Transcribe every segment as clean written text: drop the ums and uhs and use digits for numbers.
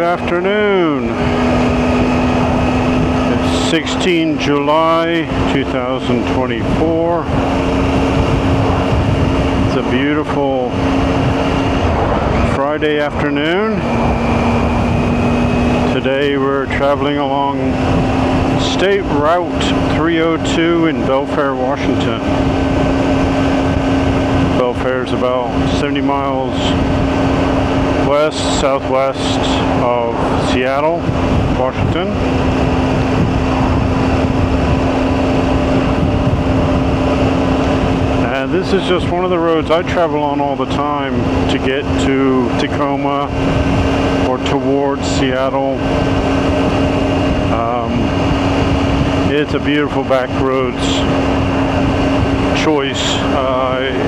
afternoon. It's 16 July 2024. It's a beautiful Friday afternoon. Today we're traveling along State Route 302 in Belfair, Washington. Belfair is about 70 miles southwest of Seattle, Washington. And this is just one of the roads I travel on all the time to get to Tacoma or towards Seattle. It's a beautiful back roads choice.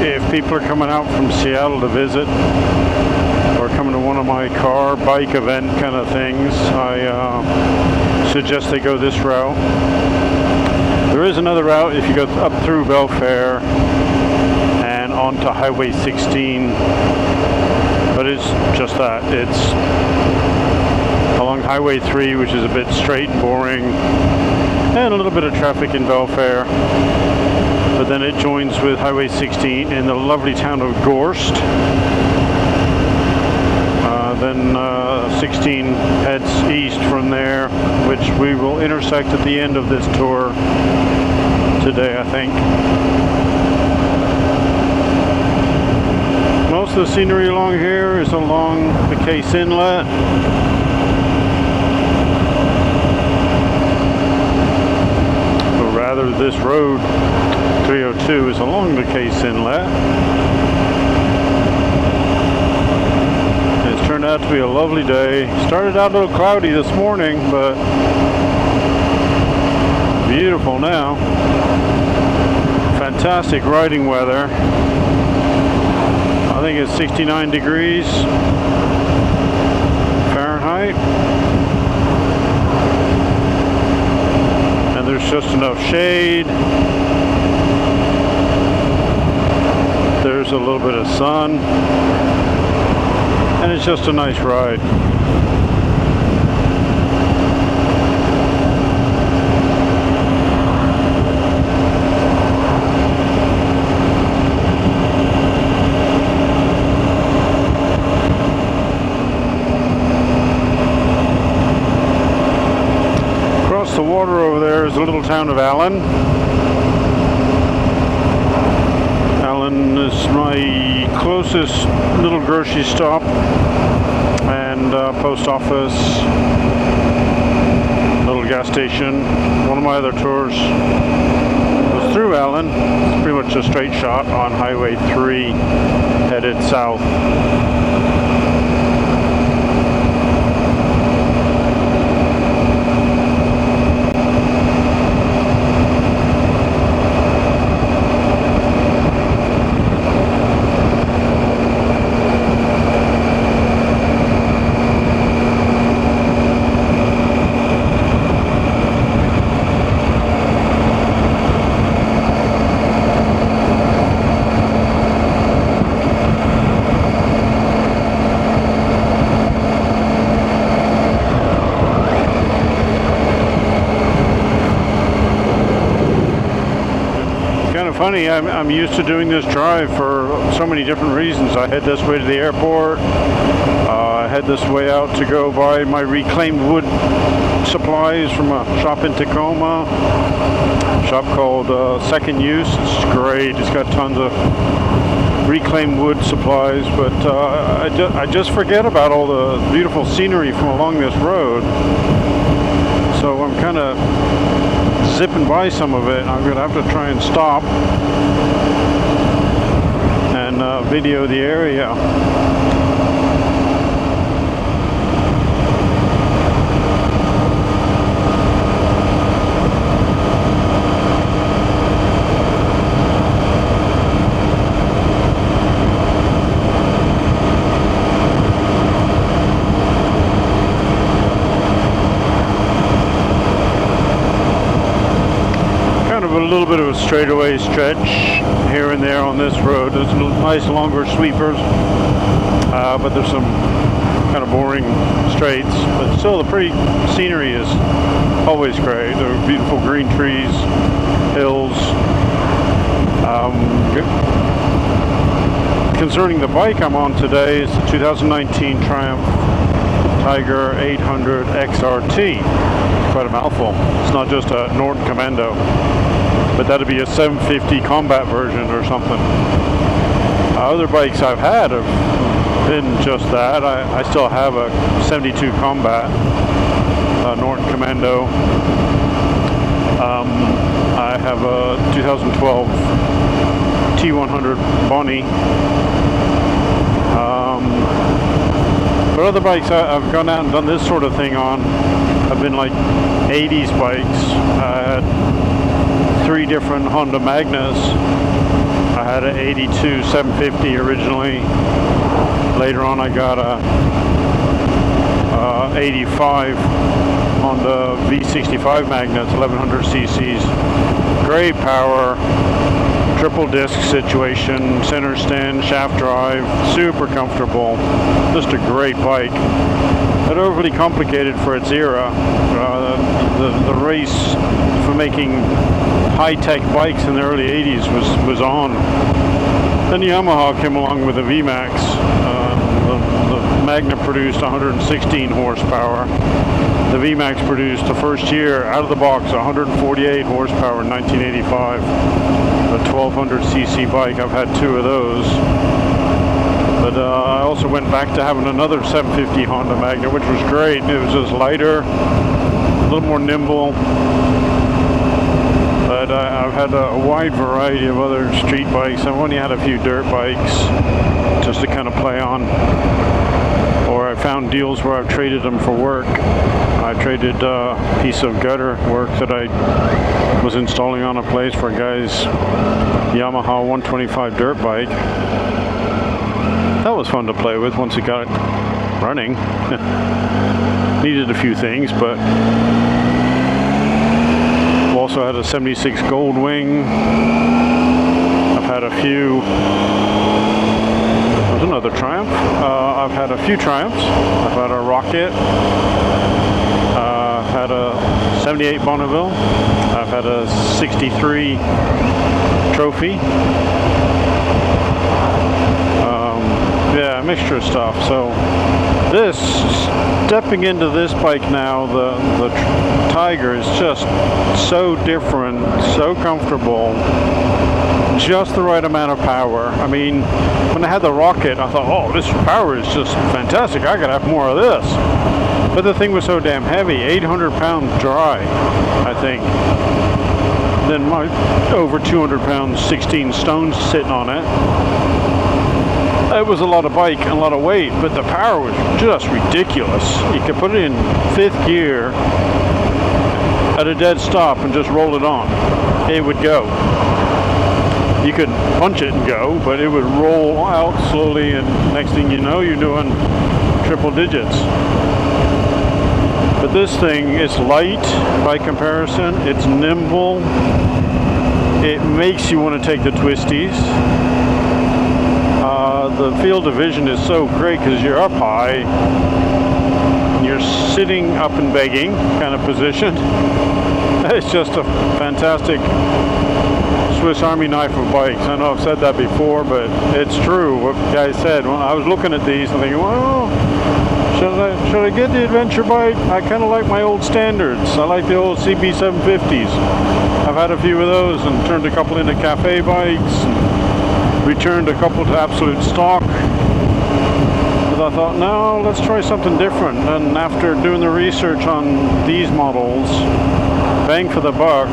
If people are coming out from Seattle to visit or coming to one of my bike event kind of things, I suggest they go this route. There is another route if you go up through Belfair and onto Highway 16, but it's just that. It's along Highway 3, which is a bit straight and boring, and a little bit of traffic in Belfair. But then it joins with Highway 16 in the lovely town of Gorst. Then 16 heads east from there, which we will intersect at the end of this tour today, I think. Most of the scenery along here is along the Case Inlet. Or rather, this road 302 is along the Case Inlet. It's turned out to be a lovely day. Started out a little cloudy this morning, but beautiful now. Fantastic riding weather. I think it's 69 degrees Fahrenheit. And there's just enough shade. There's a little bit of sun, and it's just a nice ride. Across the water over there is the little town of Allen. Allen is my closest little grocery stop and post office, little gas station. One of my other tours was through Allen. It's pretty much a straight shot on Highway 3 headed south. Funny, I'm used to doing this drive for so many different reasons. I head this way to the airport. I head this way out to go buy my reclaimed wood supplies from a shop in Tacoma. A shop called Second Use. It's great. It's got tons of reclaimed wood supplies, but I just forget about all the beautiful scenery from along this road. So I'm kind of zipping by some of it. I'm going to have to try and stop and video the area. A little bit of a straightaway stretch here and there on this road. There's nice longer sweepers, but there's some kind of boring straights, but still the pretty scenery is always great. There are beautiful green trees, hills. Concerning the bike I'm on today is the 2019 Triumph Tiger 800 XRT. Quite a mouthful. It's not just a Norton Commando, but that'd be a 750 combat version or something. Other bikes I've had have been just that. I still have a 72 combat Norton Commando. I have a 2012 T100 Bonnie. But other bikes I've gone out and done this sort of thing on have been like 80s bikes. I had 3 different Honda Magnas. I had an 82 750 originally. Later on I got a 85 Honda V65 Magna. It's 1100 cc's. Great power. Triple disc situation, center stand, shaft drive, super comfortable, just a great bike. But overly complicated for its era. The race for making high-tech bikes in the early 80s was on. Then Yamaha came along with the VMAX. The Magna produced 116 horsepower. The VMAX produced the first year out of the box 148 horsepower in 1985. A 1200cc bike. I've had 2 of those. But I also went back to having another 750 Honda Magna, which was great. It was just lighter, a little more nimble. But I've had a wide variety of other street bikes. I've only had a few dirt bikes just to kind of play on. Or I found deals where I've traded them for work. I traded a piece of gutter work that I was installing on a place for a guy's Yamaha 125 dirt bike. That was fun to play with once it got running. Needed a few things, but also had a 76 Goldwing. I've had a few. There's another Triumph. I've had a few Triumphs. I've had a Rocket. I've had a 78 Bonneville. I've had a 63 Trophy. Yeah, a mixture of stuff. So stepping into this bike now, the Tiger is just so different, so comfortable, just the right amount of power. I mean, when I had the Rocket, I thought, oh, this power is just fantastic. I gotta have more of this. But the thing was so damn heavy, 800 pounds dry, I think. Then my over 200 pounds, 16 stones sitting on it. It was a lot of bike and a lot of weight, but the power was just ridiculous. You could put it in 5th gear at a dead stop and just roll it on. It would go. You could punch it and go, but it would roll out slowly, and next thing you know, you're doing triple digits. But this thing is light by comparison. It's nimble. It makes you want to take the twisties. The field of vision is so great because you're up high. You're sitting up and begging kind of position. It's just a fantastic Swiss Army knife of bikes. I know I've said that before, but it's true. What the guy said when I was looking at these and thinking, well, should I get the adventure bike? I kind of like my old standards. I like the old CB 750s. I've had a few of those and turned a couple into cafe bikes. Returned a couple to absolute stock. But I thought, no, let's try something different. And after doing the research on these models, bang for the buck,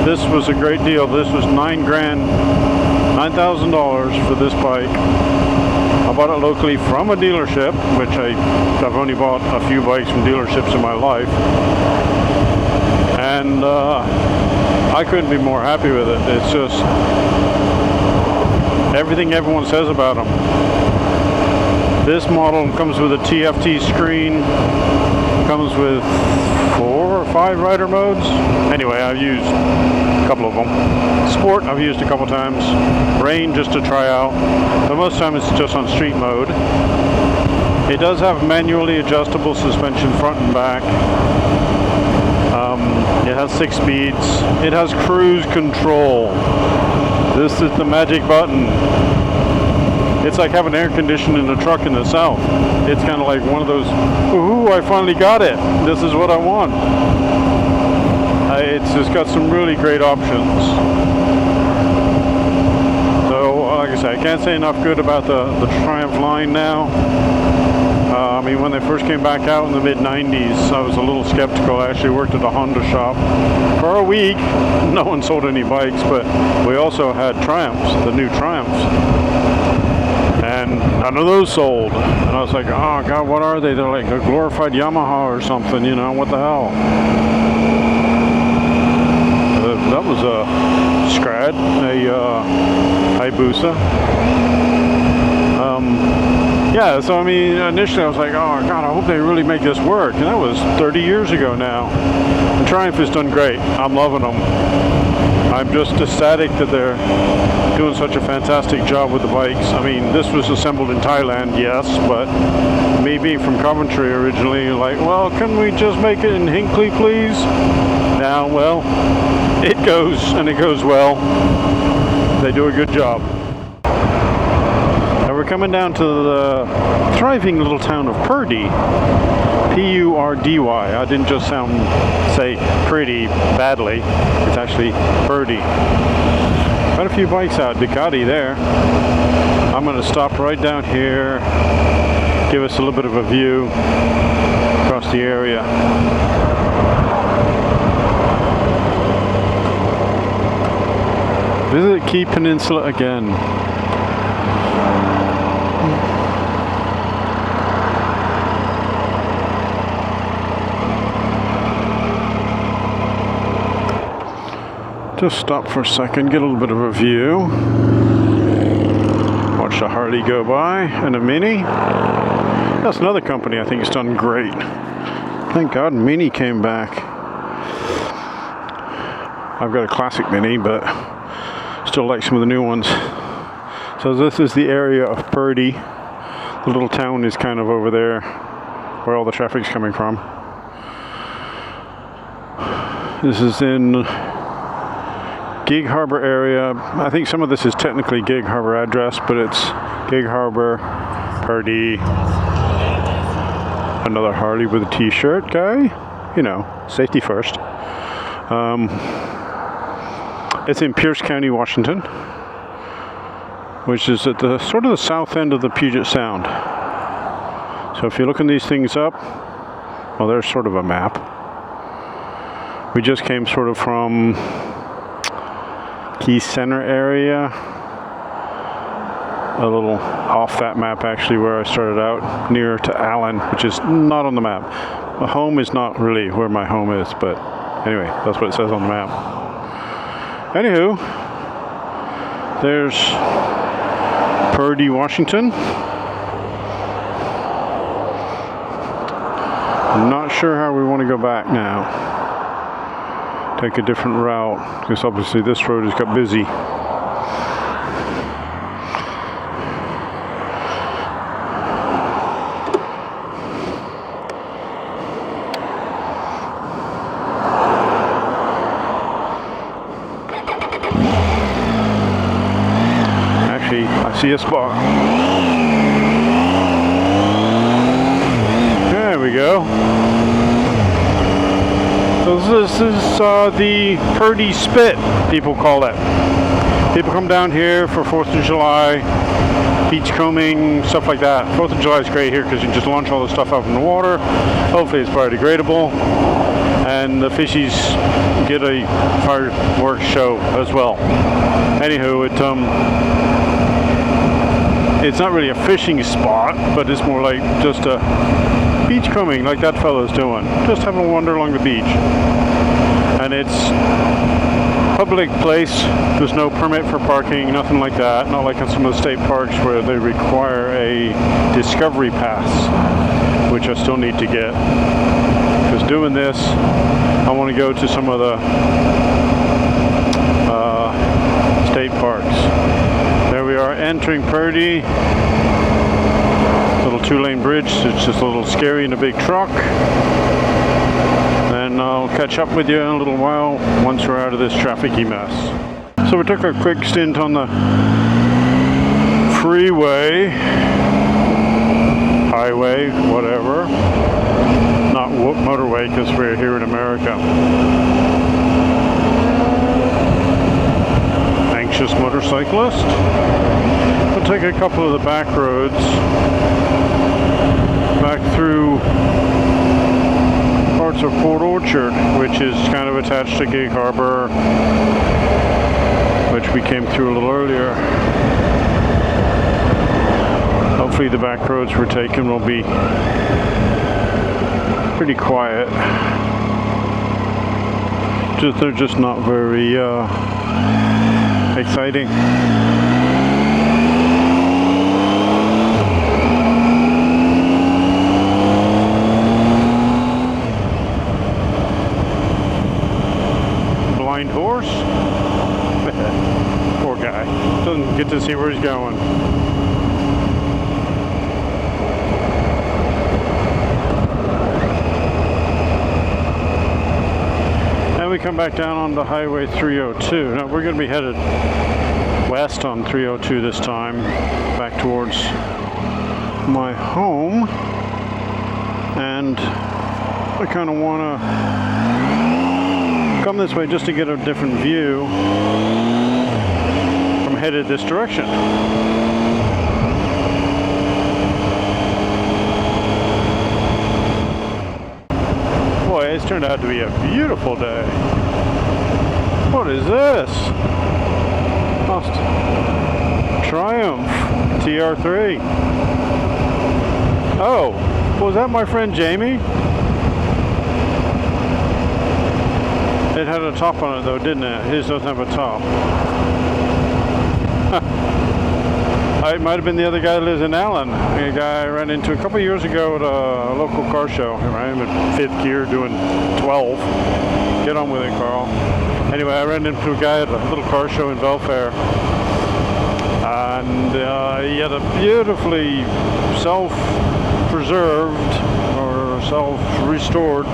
this was a great deal. This was $9,000 for this bike. I bought it locally from a dealership, which I've only bought a few bikes from dealerships in my life. And I couldn't be more happy with it. It's just everything everyone says about them. This model comes with a TFT screen, comes with 4 or 5 rider modes. Anyway, I've used a couple of them. Sport I've used a couple times. Rain just to try out. But most of the time it's just on street mode. It does have manually adjustable suspension front and back. It has 6 speeds. It has cruise control. This is the magic button. It's like having air conditioning in a truck in the south. It's kind of like one of those, ooh, I finally got it. This is what I want. It's just got some really great options. So, like I said, I can't say enough good about the Triumph line now. I mean, when they first came back out in the mid-90s, I was a little skeptical. I actually worked at a Honda shop for a week. No one sold any bikes, but we also had Triumphs, the new Triumphs. And none of those sold. And I was like, oh God, what are they? They're like a glorified Yamaha or something, you know, what the hell? That was a Scrad, a Hayabusa. Yeah, so I mean, initially I was like, oh God, I hope they really make this work. And that was 30 years ago now. And Triumph has done great. I'm loving them. I'm just ecstatic that they're doing such a fantastic job with the bikes. I mean, this was assembled in Thailand, yes, but me being from Coventry originally, like, well, can we just make it in Hinckley, please? Now, well, it goes, and it goes well. They do a good job. Now we're coming down to the thriving little town of Purdy. P-U-R-D-Y. I didn't just say pretty badly. It's actually Purdy. Quite a few bikes out. Ducati there. I'm going to stop right down here. Give us a little bit of a view across the area. Visit Key Peninsula again. Just stop for a second, get a little bit of a view. Watch the Harley go by, and a Mini. That's another company I think has done great. Thank God Mini came back. I've got a classic Mini, but still like some of the new ones. So this is the area of Purdy. The little town is kind of over there, where all the traffic's coming from. This is in Gig Harbor area. I think some of this is technically Gig Harbor address, but it's Gig Harbor, Purdy. Another Harley with a t-shirt guy. You know, safety first. It's in Pierce County, Washington, which is at the sort of the south end of the Puget Sound. So if you're looking these things up, well, there's sort of a map. We just came sort of from Key Center area, a little off that map actually, where I started out, near to Allen, which is not on the map. My home is not really where my home is, but anyway, that's what it says on the map. Anywho, there's Purdy, Washington. I'm not sure how we want to go back now. Take a different route, because obviously this road has got busy. Actually, I see a spot. There we go. So this is the Purdy Spit, people call it. People come down here for 4th of July, beachcombing, stuff like that. 4th of July is great here because you just launch all the stuff out in the water. Hopefully it's biodegradable. And the fishies get a fireworks show as well. Anywho, it's not really a fishing spot, but it's more like just a beachcombing like that fellow's doing. Just having a wander along the beach. And it's public place. There's no permit for parking, nothing like that. Not like in some of the state parks where they require a discovery pass, which I still need to get. Because doing this, I want to go to some of the state parks. There we are entering Purdy. The Little 2-lane bridge. It's just a little scary in a big truck. And I'll catch up with you in a little while once we're out of this trafficy mess. So we took a quick stint on the freeway, highway, whatever. Not motorway because we're here in America. Anxious motorcyclist. We'll take a couple of the back roads back through parts of Port Orchard, which is kind of attached to Gig Harbor, which we came through a little earlier. Hopefully the back roads we're taking will be pretty quiet. They're just not very exciting. Blind horse? Poor guy. Doesn't get to see where he's going. We come back down onto Highway 302. Now we're going to be headed west on 302 this time, back towards my home, and I kind of want to come this way just to get a different view from headed this direction. Boy, it's turned out to be a beautiful day. What is this? Triumph TR3. Oh, was that my friend Jamie? It had a top on it though, didn't it? His doesn't have a top. It might have been the other guy that lives in Allen. A guy I ran into a couple of years ago at a local car show. I'm in 5th gear doing 12. Get on with it, Carl. Anyway, I ran into a guy at a little car show in Belfair. And he had a beautifully self-preserved or self-restored.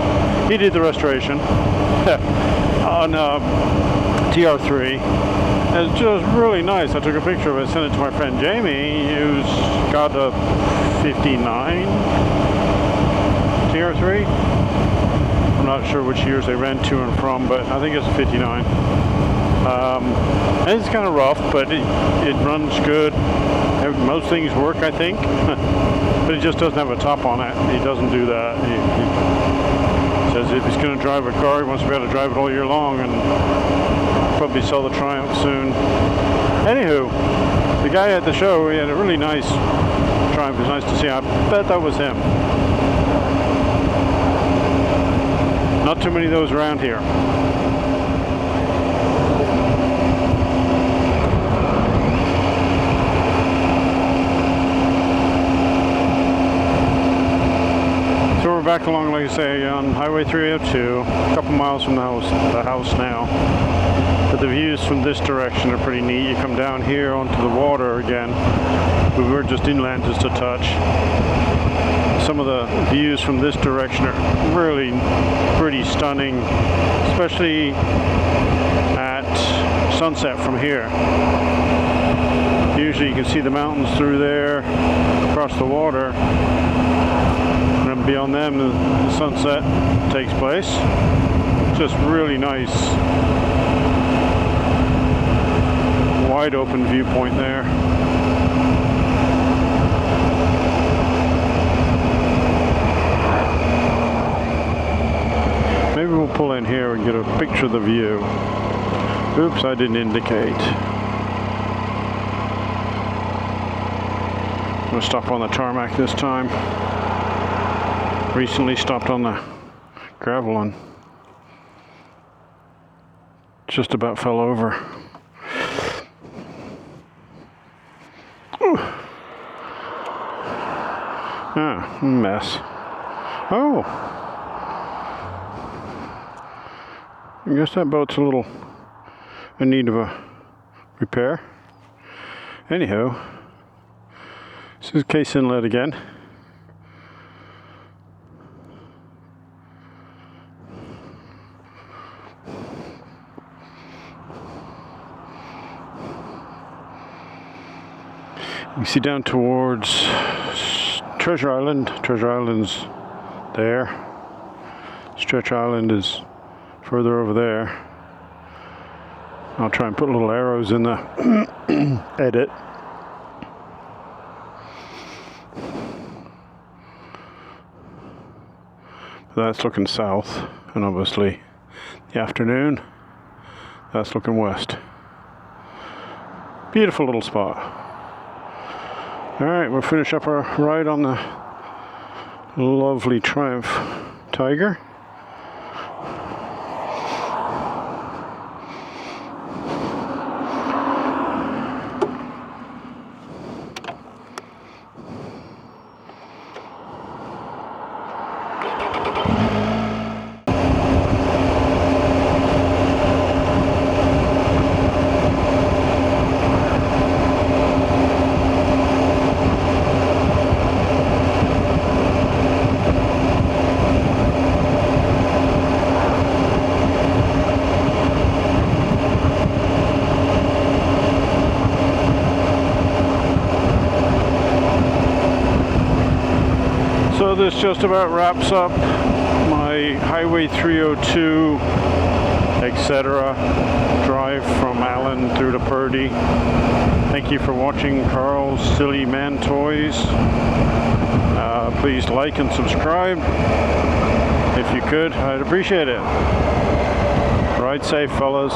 He did the restoration on TR3. It's just really nice. I took a picture of it, sent it to my friend Jamie, who's got a 59 TR3. I'm not sure which years they ran to and from, but I think it's a 59. And it's kind of rough, but it runs good. Most things work, I think. But it just doesn't have a top on it. He doesn't do that. He says if he's going to drive a car, he wants to be able to drive it all year long, and probably sell the Triumph soon. Anywho, the guy at the show, he had a really nice Triumph. It was nice to see. I bet that was him. Not too many of those around here. So we're back along, like I say, on Highway 302, a couple miles from the house now. But the views from this direction are pretty neat. You come down here onto the water again. We were just inland just a touch. Some of the views from this direction are really pretty stunning, especially at sunset from here. Usually you can see the mountains through there, across the water. And beyond them, the sunset takes place. Just really nice. Wide open viewpoint there. Maybe we'll pull in here and get a picture of the view. Oops, I didn't indicate. I'm going to stop on the tarmac this time. Recently stopped on the gravel and just about fell over. Ooh. Ah, mess. Oh! I guess that boat's a little in need of a repair. Anyhow, this is Case Inlet again. You see down towards Treasure Island. Treasure Island's there. Stretch Island is further over there. I'll try and put little arrows in the edit. That's looking south, and obviously the afternoon, that's looking west. Beautiful little spot. Alright, we'll finish up our ride on the lovely Triumph Tiger. So this just about wraps up my Highway 302, etc. drive from Allen through to Purdy. Thank you for watching Carl's Silly Man Toys. Please like and subscribe. If you could, I'd appreciate it. Ride safe, fellas.